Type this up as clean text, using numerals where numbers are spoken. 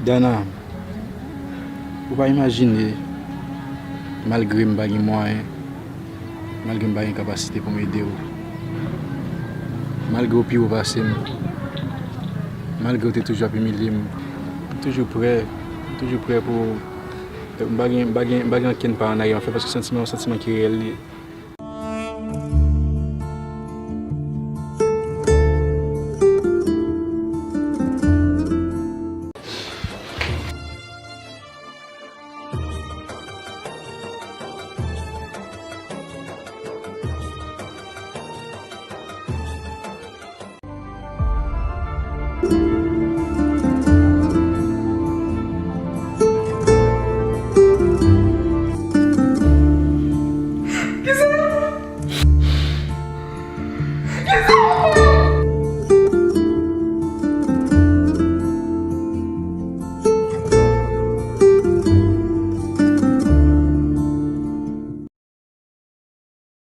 Dana, ou pa imagine, malgré m bagay moyen, malgré m bagay kapasite pou m ede ou, malgré ou pi ou pase m, malgré ou te toujou ap humilié m, toujou prêt pour bagay anken pa an arrière en fait parce que sentiment ki réel li.